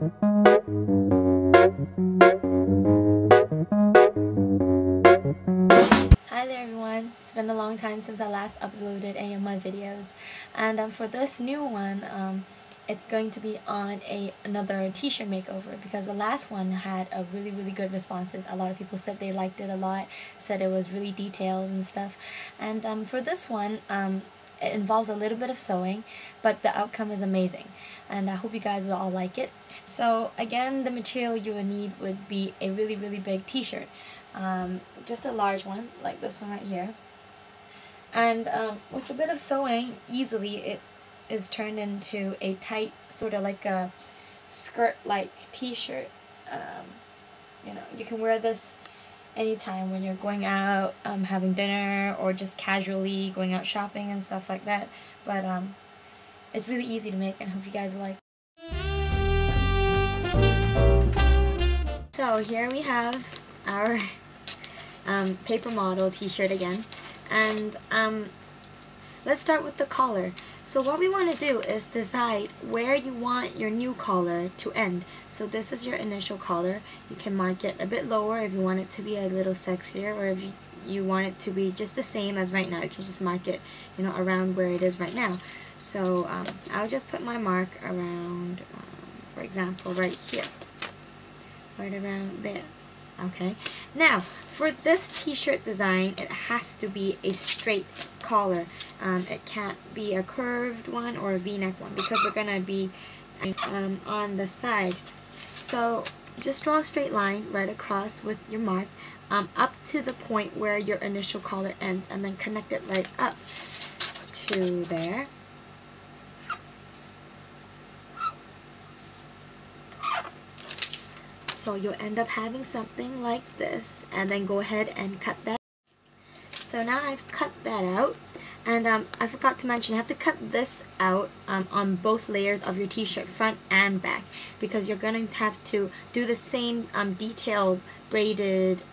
Hi there everyone, it's been a long time since I last uploaded any of my videos, and for this new one, it's going to be on another t-shirt makeover, because the last one had a really good responses. A lot of people said they liked it a lot, said it was really detailed and stuff, and for this one, it involves a little bit of sewing, but the outcome is amazing, and I hope you guys will all like it. So again, the material you will need would be a really big t-shirt. Just a large one like this one right here, and with a bit of sewing, easily it is turned into a tight, sort of like a skirt like t-shirt. You know, you can wear this anytime when you're going out, having dinner, or just casually going out shopping and stuff like that, but it's really easy to make, and I hope you guys will like. So here we have our paper model t-shirt again, and let's start with the collar. So what we want to do is decide where you want your new collar to end. So this is your initial collar. You can mark it a bit lower if you want it to be a little sexier, or if you want it to be just the same as right now, you can just mark it, you know, around where it is right now. So I'll just put my mark around, for example, right here, right around there. Okay, now for this t-shirt design, it has to be a straight collar. It can't be a curved one or a v-neck one, because we're gonna be on the side. So just draw a straight line right across with your mark, up to the point where your initial collar ends, and then connect it right up to there. So you'll end up having something like this, and then go ahead and cut that. So now I've cut that out, and I forgot to mention, you have to cut this out on both layers of your t-shirt, front and back, because you're going to have to do the same detailed braided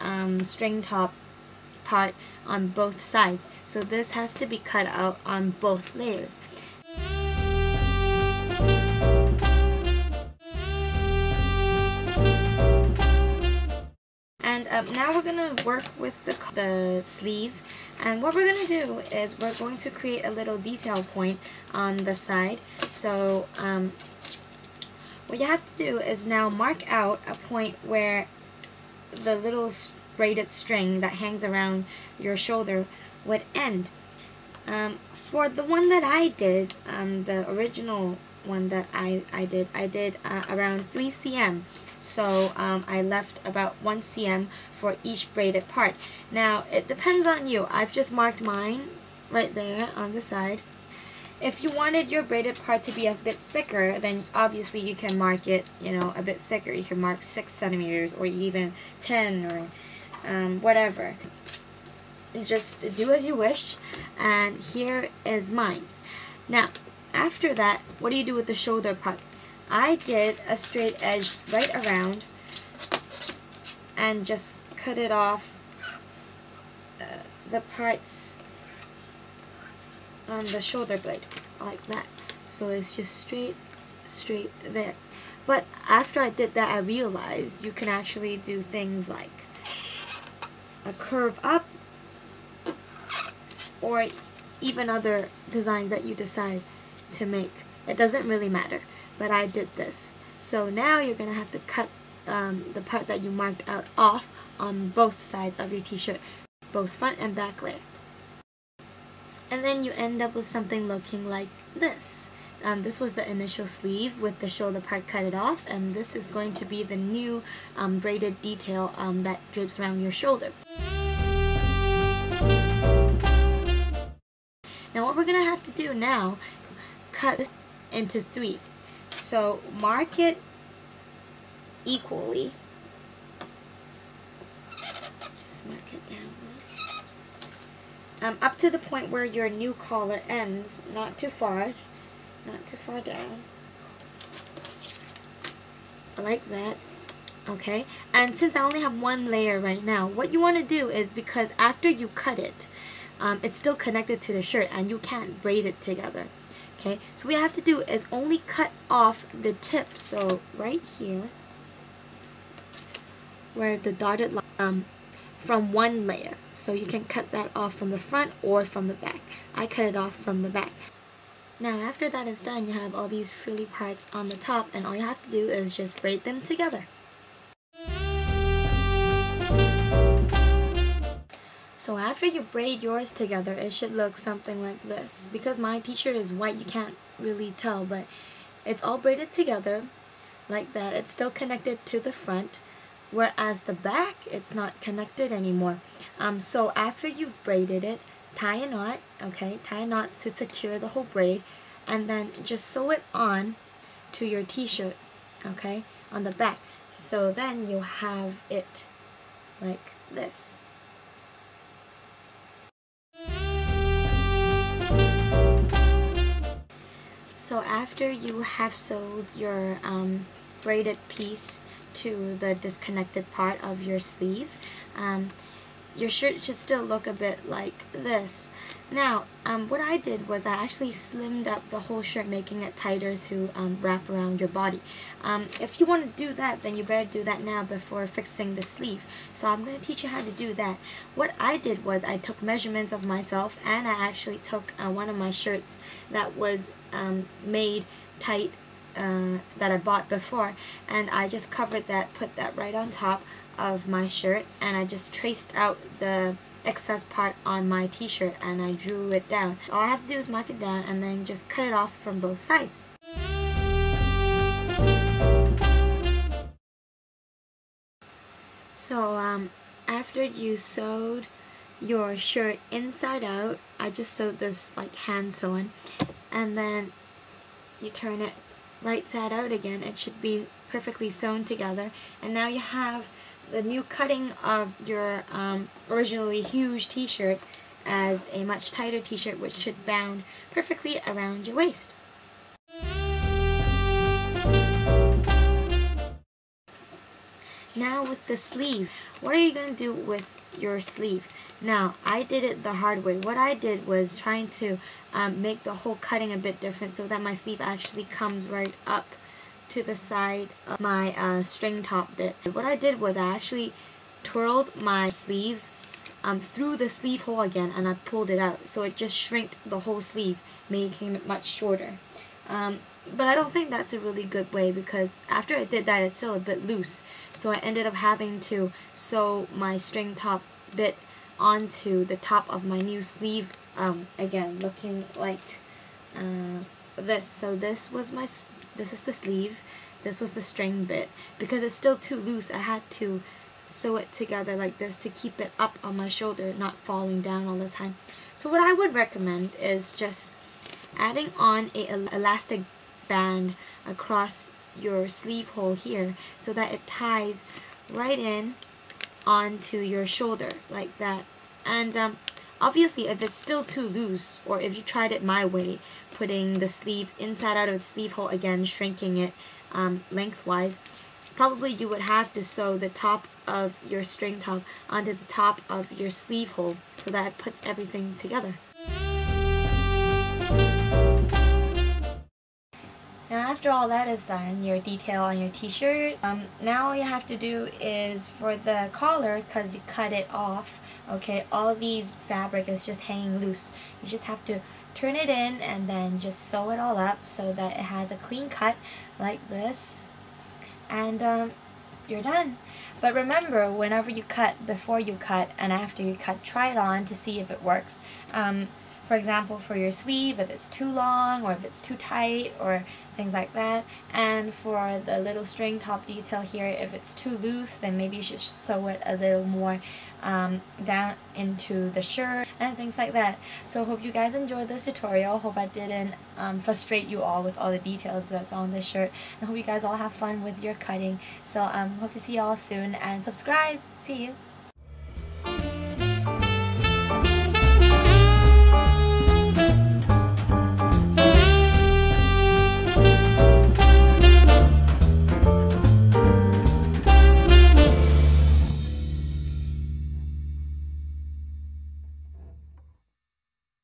string top part on both sides. So this has to be cut out on both layers. Now we're going to work with the sleeve, and what we're going to do is we're going to create a little detail point on the side. So what you have to do is now mark out a point where the little braided string that hangs around your shoulder would end. For the one that I did, the original one that I did around 3 cm. So I left about 1 cm for each braided part. Now it depends on you. I've just marked mine right there on the side. If you wanted your braided part to be a bit thicker, then obviously you can mark it, you know, a bit thicker. You can mark 6 centimeters or even 10 or whatever. Just do as you wish. And here is mine. Now after that, what do you do with the shoulder part? I did a straight edge right around and just cut it off the parts on the shoulder blade like that. So it's just straight there. But after I did that, I realized you can actually do things like a curve up, or even other designs that you decide to make. It doesn't really matter. But I did this. So now you're going to have to cut the part that you marked out off on both sides of your t-shirt, both front and back layer. And then you end up with something looking like this. This was the initial sleeve with the shoulder part cut it off, and this is going to be the new braided detail that drapes around your shoulder. Now what we're going to have to do now, cut this into 3. So mark it equally. Just mark it down. Up to the point where your new collar ends, not too far down. Like that. Okay, and since I only have 1 layer right now, what you want to do is, because after you cut it, it's still connected to the shirt and you can't braid it together. Okay, so what you have to do is only cut off the tip. So right here, where the dotted line, from one layer. So you can cut that off from the front or from the back. I cut it off from the back. Now after that is done, you have all these frilly parts on the top, and all you have to do is just braid them together. So after you braid yours together, it should look something like this. Because my t-shirt is white, you can't really tell, but it's all braided together like that. It's still connected to the front, whereas the back, it's not connected anymore. So after you've braided it, tie a knot, okay? Tie a knot to secure the whole braid, and then just sew it on to your t-shirt, okay? On the back. So then you'll have it like this. So after you have sewed your braided piece to the disconnected part of your sleeve, your shirt should still look a bit like this. Now, what I did was I actually slimmed up the whole shirt, making it tighter to wrap around your body. If you want to do that, then you better do that now before fixing the sleeve. So I'm going to teach you how to do that. What I did was I took measurements of myself, and I actually took one of my shirts that was made tight that I bought before, and I just covered that, put that right on top of my shirt, and I just traced out the excess part on my t-shirt and I drew it down. All I have to do is mark it down and then just cut it off from both sides. So after you sewed your shirt inside out, I just sewed this like hand sewn, and then you turn it right side out again. It should be perfectly sewn together, and now you have the new cutting of your originally huge t-shirt as a much tighter t-shirt, which should bound perfectly around your waist. Now with the sleeve, what are you going to do with your sleeve? Now, I did it the hard way. What I did was trying to make the whole cutting a bit different so that my sleeve actually comes right up to the side of my string top bit. What I did was I actually twirled my sleeve through the sleeve hole again, and I pulled it out, so it just shrinked the whole sleeve, making it much shorter. But I don't think that's a really good way, because after I did that, it's still a bit loose, so I ended up having to sew my string top bit onto the top of my new sleeve again, looking like this. So this is the sleeve, this was the string bit. Because it's still too loose, I had to sew it together like this to keep it up on my shoulder, not falling down all the time. So what I would recommend is just adding on a elastic band across your sleeve hole here, so that it ties right in onto your shoulder like that. And obviously, if it's still too loose, or if you tried it my way, putting the sleeve inside out of the sleeve hole again, shrinking it lengthwise, probably you would have to sew the top of your string top onto the top of your sleeve hole so that it puts everything together. Now after all that is done, your detail on your t-shirt, now all you have to do is for the collar, because you cut it off, okay, all these fabric is just hanging loose. You just have to turn it in and then just sew it all up so that it has a clean cut like this, and you're done. But remember, whenever you cut, before you cut and after you cut, try it on to see if it works. For example, for your sleeve, if it's too long or if it's too tight or things like that. And for the little string top detail here, if it's too loose, then maybe you should sew it a little more down into the shirt and things like that. So hope you guys enjoyed this tutorial. Hope I didn't frustrate you all with all the details that's on this shirt. And hope you guys all have fun with your cutting. So hope to see you all soon, and subscribe. See you.